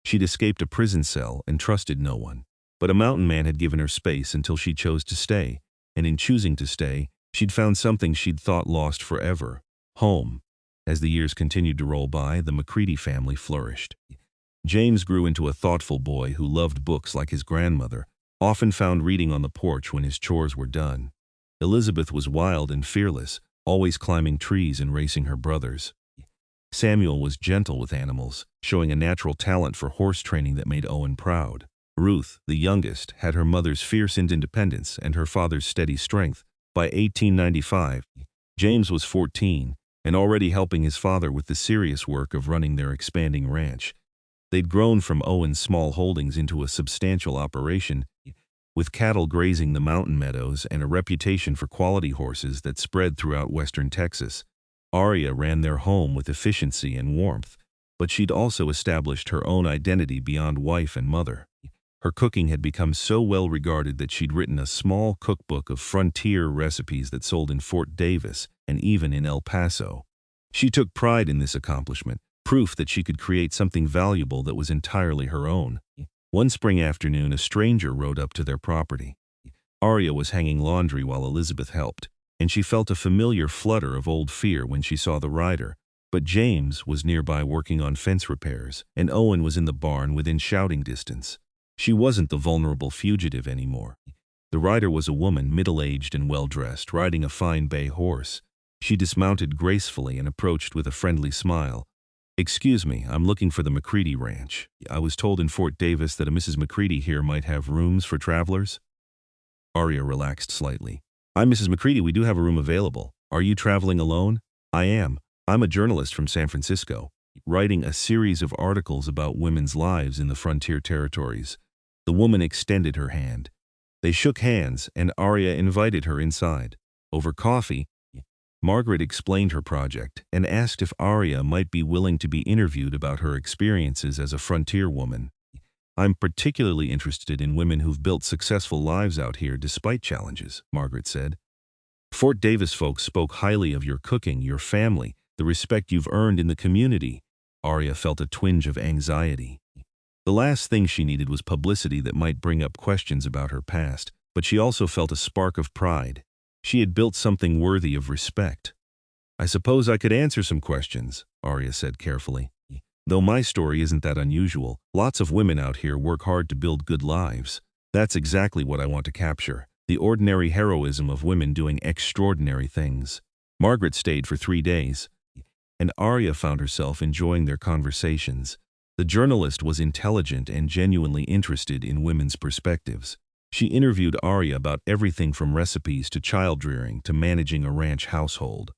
She'd escaped a prison cell and trusted no one. But a mountain man had given her space until she chose to stay, and in choosing to stay, she'd found something she'd thought lost forever: home. As the years continued to roll by, the McCready family flourished. James grew into a thoughtful boy who loved books like his grandmother, often found reading on the porch when his chores were done. Elizabeth was wild and fearless, always climbing trees and racing her brothers. Samuel was gentle with animals, showing a natural talent for horse training that made Owen proud. Ruth, the youngest, had her mother's fierce independence and her father's steady strength. By 1895, James was 14 and already helping his father with the serious work of running their expanding ranch. They'd grown from Owen's small holdings into a substantial operation, with cattle grazing the mountain meadows and a reputation for quality horses that spread throughout western Texas. Aria ran their home with efficiency and warmth, but she'd also established her own identity beyond wife and mother. Her cooking had become so well regarded that she'd written a small cookbook of frontier recipes that sold in Fort Davis and even in El Paso. She took pride in this accomplishment, proof that she could create something valuable that was entirely her own. One spring afternoon, a stranger rode up to their property. Aria was hanging laundry while Elizabeth helped, and she felt a familiar flutter of old fear when she saw the rider. But James was nearby working on fence repairs, and Owen was in the barn within shouting distance. She wasn't the vulnerable fugitive anymore. The rider was a woman, middle-aged and well-dressed, riding a fine bay horse. She dismounted gracefully and approached with a friendly smile. "Excuse me, I'm looking for the McCready Ranch. I was told in Fort Davis that a Mrs. McCready here might have rooms for travelers." Aria relaxed slightly. "I'm Mrs. McCready. We do have a room available. Are you traveling alone?" "I am. I'm a journalist from San Francisco, writing a series of articles about women's lives in the frontier territories." The woman extended her hand. They shook hands, and Aria invited her inside. Over coffee, Margaret explained her project and asked if Aria might be willing to be interviewed about her experiences as a frontier woman. "I'm particularly interested in women who've built successful lives out here despite challenges," Margaret said. "Fort Davis folks spoke highly of your cooking, your family, the respect you've earned in the community." Aria felt a twinge of anxiety. The last thing she needed was publicity that might bring up questions about her past, but she also felt a spark of pride. She had built something worthy of respect. "I suppose I could answer some questions," Aria said carefully. "Though my story isn't that unusual, lots of women out here work hard to build good lives. That's exactly what I want to capture, the ordinary heroism of women doing extraordinary things." Margaret stayed for 3 days, and Aria found herself enjoying their conversations. The journalist was intelligent and genuinely interested in women's perspectives. She interviewed Aria about everything from recipes to child rearing to managing a ranch household.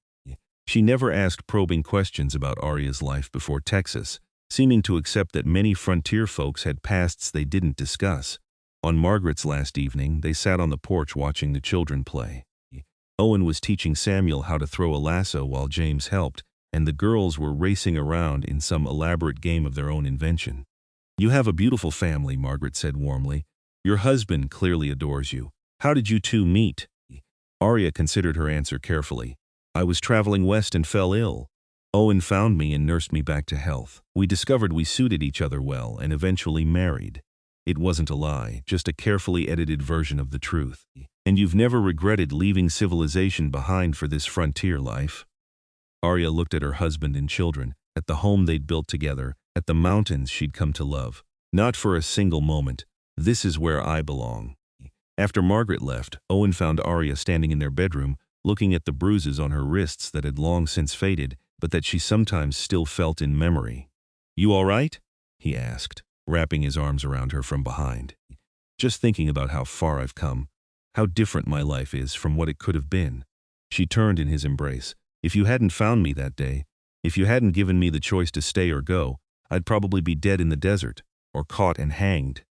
She never asked probing questions about Aria's life before Texas, seeming to accept that many frontier folks had pasts they didn't discuss. On Margaret's last evening, they sat on the porch watching the children play. Owen was teaching Samuel how to throw a lasso while James helped, and the girls were racing around in some elaborate game of their own invention. "You have a beautiful family," Margaret said warmly. "Your husband clearly adores you. How did you two meet?" Aria considered her answer carefully. "I was traveling west and fell ill. Owen found me and nursed me back to health. We discovered we suited each other well and eventually married." It wasn't a lie, just a carefully edited version of the truth. "And you've never regretted leaving civilization behind for this frontier life?" Aria looked at her husband and children, at the home they'd built together, at the mountains she'd come to love. "Not for a single moment. This is where I belong." After Margaret left, Owen found Aria standing in their bedroom, looking at the bruises on her wrists that had long since faded, but that she sometimes still felt in memory. "You all right?" he asked, wrapping his arms around her from behind. "Just thinking about how far I've come, how different my life is from what it could have been." She turned in his embrace. "If you hadn't found me that day, if you hadn't given me the choice to stay or go, I'd probably be dead in the desert, or caught and hanged.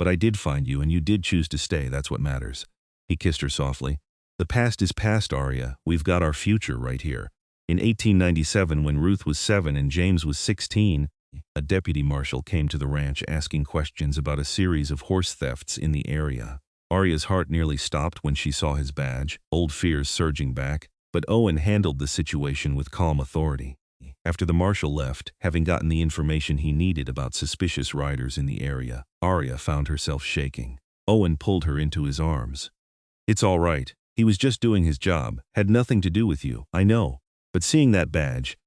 But I did find you, and you did choose to stay. That's what matters." He kissed her softly. "The past is past, Aria. We've got our future right here." In 1897, when Ruth was 7 and James was 16, a deputy marshal came to the ranch asking questions about a series of horse thefts in the area. Aria's heart nearly stopped when she saw his badge, old fears surging back, but Owen handled the situation with calm authority. After the marshal left, having gotten the information he needed about suspicious riders in the area, Aria found herself shaking. Owen pulled her into his arms. "It's all right. He was just doing his job. Had nothing to do with you, I know. But seeing that badge,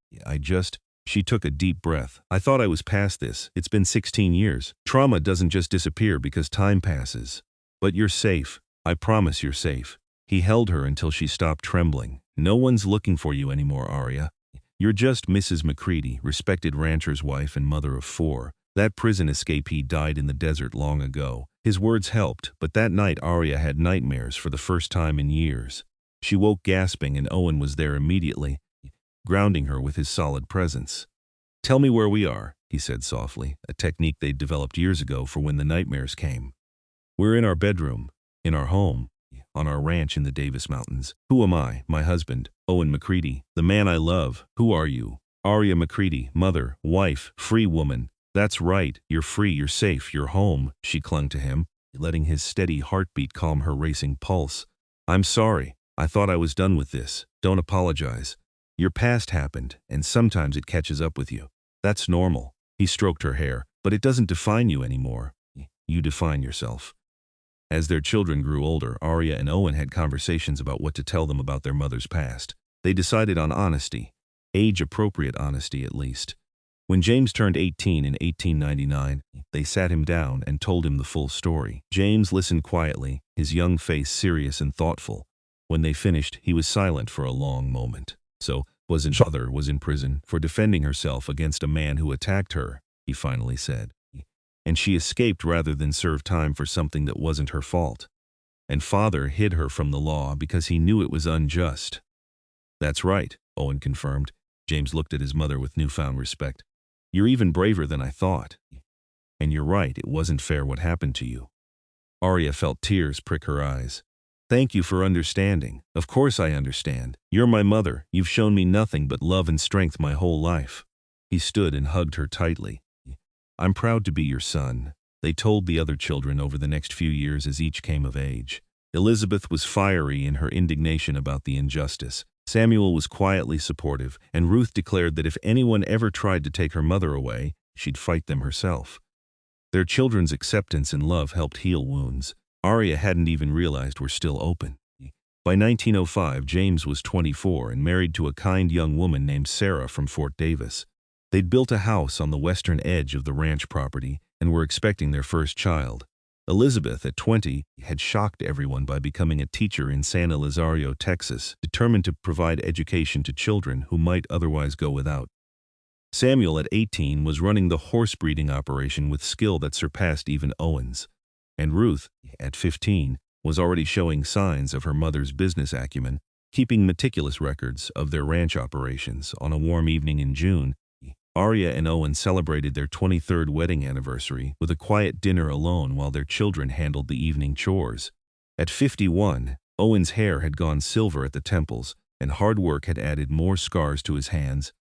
She took a deep breath. "I thought I was past this. It's been 16 years. Trauma doesn't just disappear because time passes. But you're safe. I promise you're safe." He held her until she stopped trembling. "No one's looking for you anymore, Aria. You're just Mrs. McCready, respected rancher's wife and mother of 4. That prison escapee died in the desert long ago." His words helped, but that night Aria had nightmares for the first time in years. She woke gasping, and Owen was there immediately, grounding her with his solid presence. "Tell me where we are," he said softly, a technique they'd developed years ago for when the nightmares came. "We're in our bedroom, in our home, on our ranch in the Davis Mountains. Who am I? My husband, Owen McCready, the man I love. Who are you?" "Aria McCready, mother, wife, free woman." "That's right, you're free, you're safe, you're home." She clung to him, letting his steady heartbeat calm her racing pulse. "I'm sorry. I thought I was done with this. Don't apologize. Your past happened, and sometimes it catches up with you. That's normal." He stroked her hair. "But it doesn't define you anymore. You define yourself." As their children grew older, Aria and Owen had conversations about what to tell them about their mother's past. They decided on honesty, age-appropriate honesty at least. When James turned 18 in 1899, they sat him down and told him the full story. James listened quietly, his young face serious and thoughtful. When they finished, he was silent for a long moment. "So, his mother was in prison for defending herself against a man who attacked her," he finally said. "And she escaped rather than serve time for something that wasn't her fault. And father hid her from the law because he knew it was unjust." "That's right," Owen confirmed. James looked at his mother with newfound respect. "You're even braver than I thought. And you're right, it wasn't fair what happened to you. Aria felt tears prick her eyes. Thank you for understanding. Of course I understand. You're my mother. You've shown me nothing but love and strength my whole life. He stood and hugged her tightly. I'm proud to be your son, they told the other children over the next few years as each came of age. Elizabeth was fiery in her indignation about the injustice. Samuel was quietly supportive, and Ruth declared that if anyone ever tried to take her mother away, she'd fight them herself. Their children's acceptance and love helped heal wounds Aria hadn't even realized were still open. By 1905, James was 24 and married to a kind young woman named Sarah from Fort Davis. They'd built a house on the western edge of the ranch property and were expecting their first child. Elizabeth, at 20, had shocked everyone by becoming a teacher in San Elizario, Texas, determined to provide education to children who might otherwise go without. Samuel, at 18, was running the horse breeding operation with skill that surpassed even Owen's. And Ruth, at 15, was already showing signs of her mother's business acumen, keeping meticulous records of their ranch operations. On a warm evening in June, Aria and Owen celebrated their 23rd wedding anniversary with a quiet dinner alone while their children handled the evening chores. At 51, Owen's hair had gone silver at the temples, and hard work had added more scars to his hands,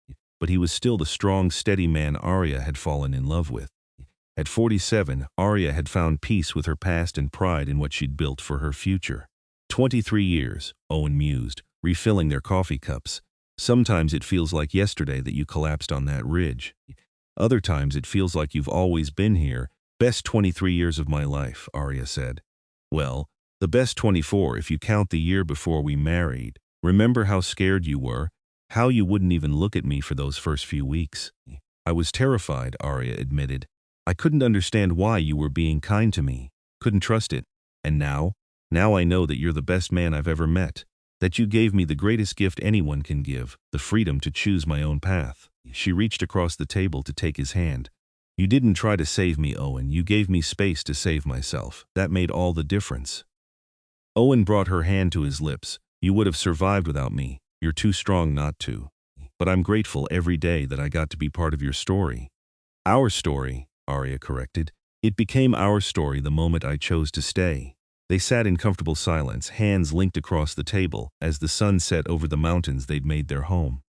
but he was still the strong, steady man Aria had fallen in love with. At 47, Aria had found peace with her past and pride in what she'd built for her future. 23 years, Owen mused, refilling their coffee cups. Sometimes it feels like yesterday that you collapsed on that ridge. Other times it feels like you've always been here. Best 23 years of my life, Aria said. Well, the best 24 if you count the year before we married. Remember how scared you were? How you wouldn't even look at me for those first few weeks? I was terrified, Aria admitted. I couldn't understand why you were being kind to me. Couldn't trust it. And now I know that you're the best man I've ever met. That you gave me the greatest gift anyone can give, the freedom to choose my own path. She reached across the table to take his hand. You didn't try to save me, Owen. You gave me space to save myself. That made all the difference. Owen brought her hand to his lips. You would have survived without me. You're too strong not to. But I'm grateful every day that I got to be part of your story. Our story, Aria corrected. It became our story the moment I chose to stay. They sat in comfortable silence, hands linked across the table, as the sun set over the mountains they'd made their home.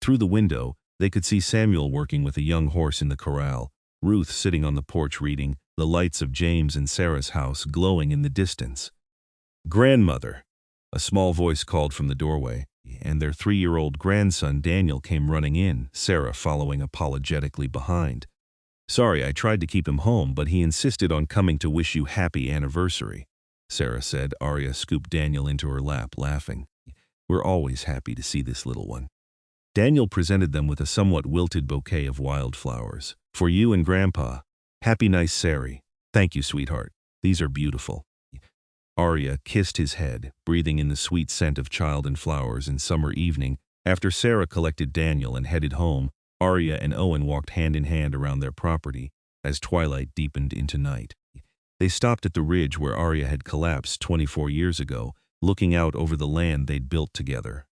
Through the window, they could see Samuel working with a young horse in the corral, Ruth sitting on the porch reading, the lights of James and Sarah's house glowing in the distance. Grandmother, a small voice called from the doorway, and their 3-year-old grandson Daniel came running in, Sarah following apologetically behind. Sorry, I tried to keep him home, but he insisted on coming to wish you happy anniversary, Sarah said. Aria scooped Daniel into her lap, laughing. We're always happy to see this little one. Daniel presented them with a somewhat wilted bouquet of wildflowers. For you and Grandpa. Happy nice Sari. Thank you, sweetheart. These are beautiful. Aria kissed his head, breathing in the sweet scent of child and flowers in summer evening. After Sarah collected Daniel and headed home, Aria and Owen walked hand in hand around their property as twilight deepened into night. They stopped at the ridge where Aria had collapsed 24 years ago, looking out over the land they'd built together.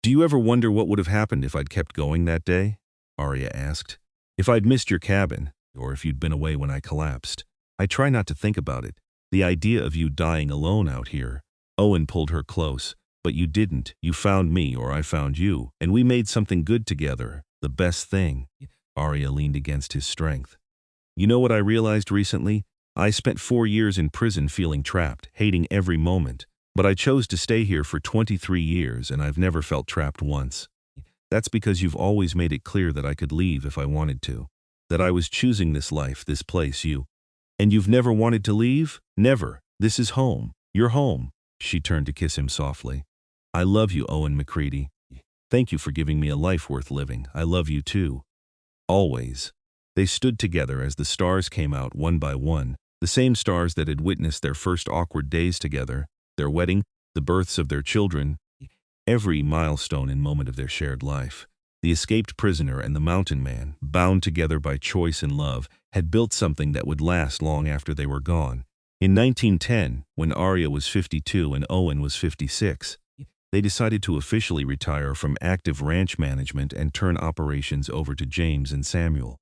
Do you ever wonder what would have happened if I'd kept going that day? Aria asked. If I'd missed your cabin, or if you'd been away when I collapsed. I try not to think about it. The idea of you dying alone out here. Owen pulled her close. But you didn't. You found me, or I found you, and we made something good together. The best thing. Aria leaned against his strength. You know what I realized recently? I spent 4 years in prison feeling trapped, hating every moment. But I chose to stay here for 23 years, and I've never felt trapped once. That's because you've always made it clear that I could leave if I wanted to. That I was choosing this life, this place, you. And you've never wanted to leave? Never. This is home. You're home. She turned to kiss him softly. I love you, Owen McCready. Thank you for giving me a life worth living. I love you too. Always. They stood together as the stars came out one by one, the same stars that had witnessed their first awkward days together, their wedding, the births of their children, every milestone and moment of their shared life. The escaped prisoner and the mountain man, bound together by choice and love, had built something that would last long after they were gone. In 1910, when Aria was 52 and Owen was 56, they decided to officially retire from active ranch management and turn operations over to James and Samuel.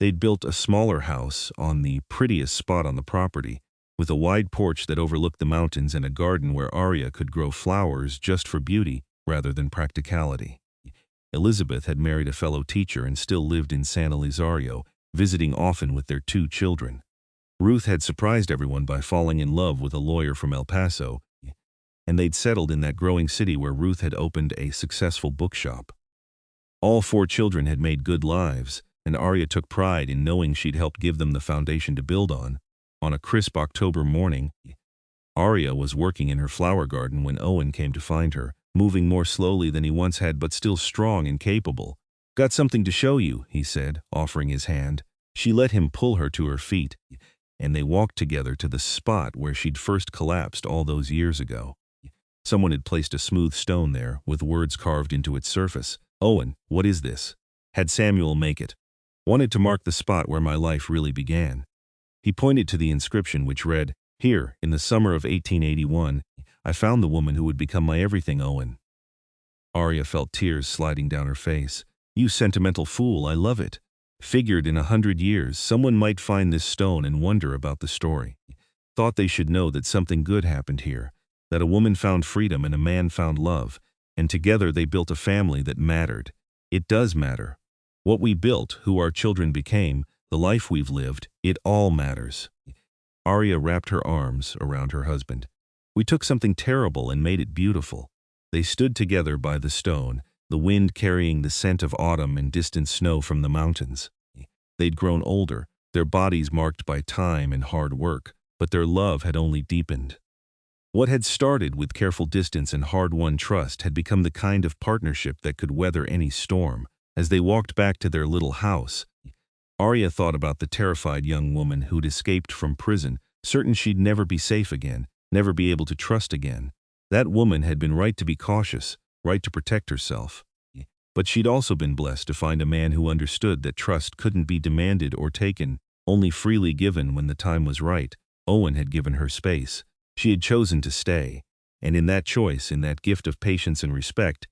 They'd built a smaller house on the prettiest spot on the property, with a wide porch that overlooked the mountains and a garden where Aria could grow flowers just for beauty rather than practicality. Elizabeth had married a fellow teacher and still lived in San Elizario, visiting often with their 2 children. Ruth had surprised everyone by falling in love with a lawyer from El Paso, and they'd settled in that growing city where Ruth had opened a successful bookshop. All 4 children had made good lives, and Aria took pride in knowing she'd helped give them the foundation to build on. On a crisp October morning, Aria was working in her flower garden when Owen came to find her, moving more slowly than he once had but still strong and capable. "Got something to show you," he said, offering his hand. She let him pull her to her feet, and they walked together to the spot where she'd first collapsed all those years ago. Someone had placed a smooth stone there, with words carved into its surface. "Owen, what is this?" "Had Samuel make it. Wanted to mark the spot where my life really began." He pointed to the inscription, which read, "Here, in the summer of 1881, I found the woman who would become my everything, Owen." Aria felt tears sliding down her face. "You sentimental fool, I love it. Figured in 100 years, someone might find this stone and wonder about the story. Thought they should know that something good happened here, that a woman found freedom and a man found love, and together they built a family that mattered. It does matter. What we built, who our children became, the life we've lived, it all matters." Aria wrapped her arms around her husband. "We took something terrible and made it beautiful." They stood together by the stone, the wind carrying the scent of autumn and distant snow from the mountains. They'd grown older, their bodies marked by time and hard work, but their love had only deepened. What had started with careful distance and hard-won trust had become the kind of partnership that could weather any storm. As they walked back to their little house, Aria thought about the terrified young woman who'd escaped from prison, certain she'd never be safe again, never be able to trust again. That woman had been right to be cautious, right to protect herself. But she'd also been blessed to find a man who understood that trust couldn't be demanded or taken, only freely given when the time was right. Owen had given her space. She had chosen to stay, and in that choice, in that gift of patience and respect,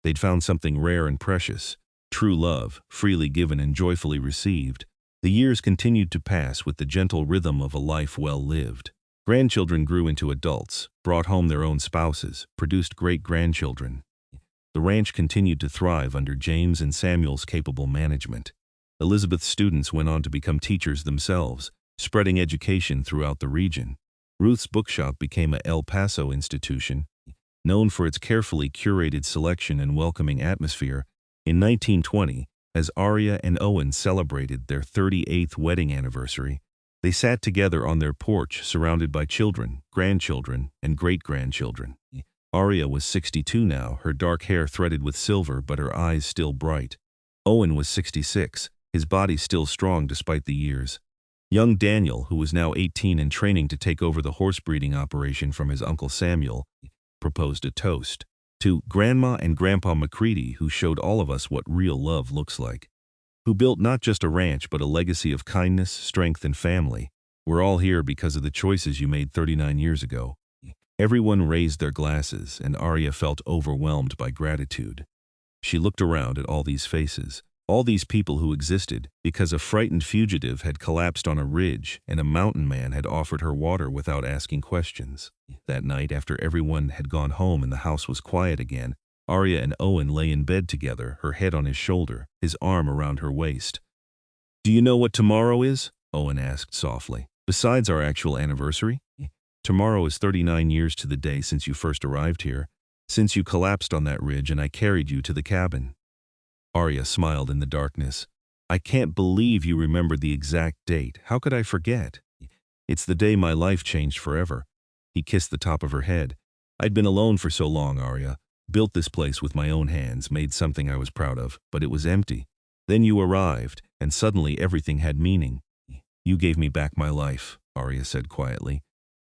they'd found something rare and precious. True love, freely given and joyfully received. The years continued to pass with the gentle rhythm of a life well lived. Grandchildren grew into adults, brought home their own spouses, produced great-grandchildren. The ranch continued to thrive under James and Samuel's capable management. Elizabeth's students went on to become teachers themselves, spreading education throughout the region. Ruth's bookshop became a El Paso institution, known for its carefully curated selection and welcoming atmosphere. In 1920, as Aria and Owen celebrated their 38th wedding anniversary, they sat together on their porch surrounded by children, grandchildren, and great-grandchildren. Aria was 62 now, her dark hair threaded with silver but her eyes still bright. Owen was 66, his body still strong despite the years. Young Daniel, who was now 18 and training to take over the horse breeding operation from his uncle Samuel, proposed a toast to Grandma and Grandpa McCready, who showed all of us what real love looks like, who built not just a ranch but a legacy of kindness, strength, and family. We're all here because of the choices you made 39 years ago. Everyone raised their glasses, and Aria felt overwhelmed by gratitude. She looked around at all these faces, all these people who existed because a frightened fugitive had collapsed on a ridge and a mountain man had offered her water without asking questions. That night, after everyone had gone home and the house was quiet again, Aria and Owen lay in bed together, her head on his shoulder, his arm around her waist. "Do you know what tomorrow is?" Owen asked softly. "Besides our actual anniversary? Tomorrow is 39 years to the day since you first arrived here, since you collapsed on that ridge and I carried you to the cabin." Aria smiled in the darkness. "I can't believe you remembered the exact date. How could I forget? It's the day my life changed forever." He kissed the top of her head. "I'd been alone for so long, Aria. Built this place with my own hands, made something I was proud of, but it was empty. Then you arrived, and suddenly everything had meaning. You gave me back my life," Aria said quietly.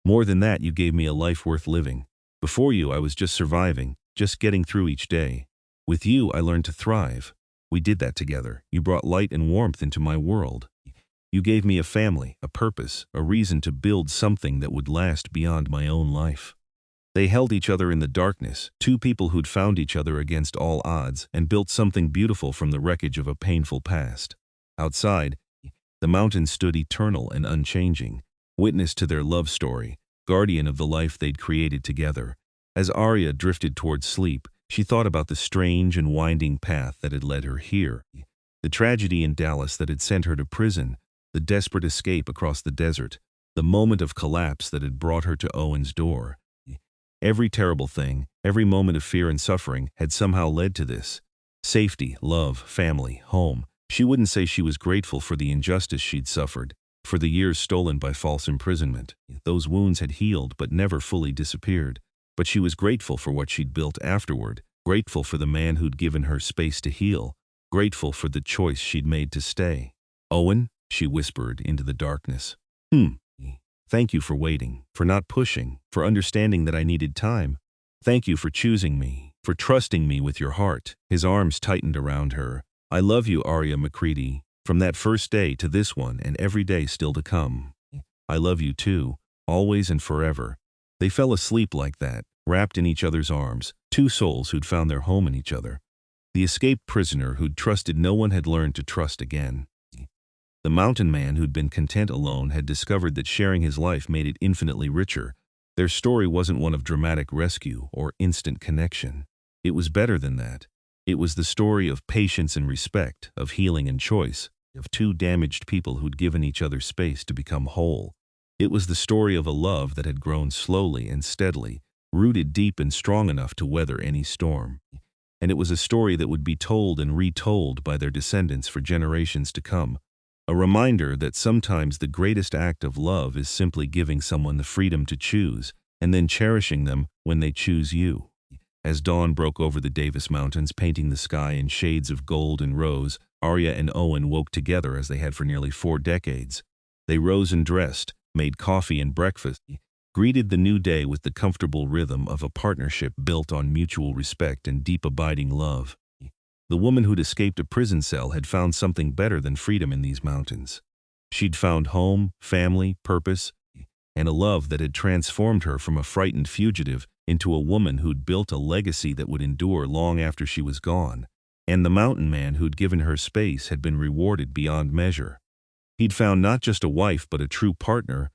"More than that, you gave me a life worth living. Before you, I was just surviving, just getting through each day. With you, I learned to thrive. We did that together. You brought light and warmth into my world. You gave me a family, a purpose, a reason to build something that would last beyond my own life." They held each other in the darkness, two people who'd found each other against all odds and built something beautiful from the wreckage of a painful past. Outside, the mountains stood eternal and unchanging, witness to their love story, guardian of the life they'd created together. As Aria drifted towards sleep, she thought about the strange and winding path that had led her here, the tragedy in Dallas that had sent her to prison, the desperate escape across the desert, the moment of collapse that had brought her to Owen's door. Every terrible thing, every moment of fear and suffering had somehow led to this. Safety, love, family, home. She wouldn't say she was grateful for the injustice she'd suffered, for the years stolen by false imprisonment. Those wounds had healed but never fully disappeared. But she was grateful for what she'd built afterward, grateful for the man who'd given her space to heal, grateful for the choice she'd made to stay. "Owen," she whispered into the darkness. Thank you for waiting, for not pushing, for understanding that I needed time. Thank you for choosing me, for trusting me with your heart." His arms tightened around her. "I love you, Aria McCready, from that first day to this one and every day still to come. I love you too, always and forever." They fell asleep like that, wrapped in each other's arms, two souls who'd found their home in each other. The escaped prisoner who'd trusted no one had learned to trust again. The mountain man who'd been content alone had discovered that sharing his life made it infinitely richer. Their story wasn't one of dramatic rescue or instant connection. It was better than that. It was the story of patience and respect, of healing and choice, of two damaged people who'd given each other space to become whole. It was the story of a love that had grown slowly and steadily, rooted deep and strong enough to weather any storm. And it was a story that would be told and retold by their descendants for generations to come. A reminder that sometimes the greatest act of love is simply giving someone the freedom to choose, and then cherishing them when they choose you. As dawn broke over the Davis Mountains, painting the sky in shades of gold and rose, Aria and Owen woke together as they had for nearly 4 decades. They rose and dressed, made coffee and breakfast, greeted the new day with the comfortable rhythm of a partnership built on mutual respect and deep abiding love. The woman who'd escaped a prison cell had found something better than freedom in these mountains. She'd found home, family, purpose, and a love that had transformed her from a frightened fugitive into a woman who'd built a legacy that would endure long after she was gone. And the mountain man who'd given her space had been rewarded beyond measure. He'd found not just a wife but a true partner,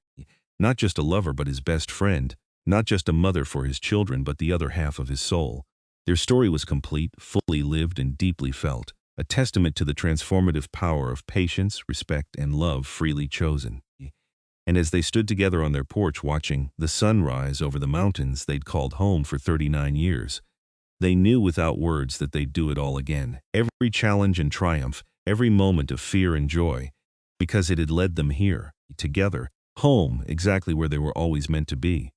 not just a lover but his best friend, not just a mother for his children but the other half of his soul. Their story was complete, fully lived, and deeply felt, a testament to the transformative power of patience, respect, and love freely chosen. And as they stood together on their porch watching the sun rise over the mountains they'd called home for 39 years, they knew without words that they'd do it all again, every challenge and triumph, every moment of fear and joy, because it had led them here, together, home, exactly where they were always meant to be.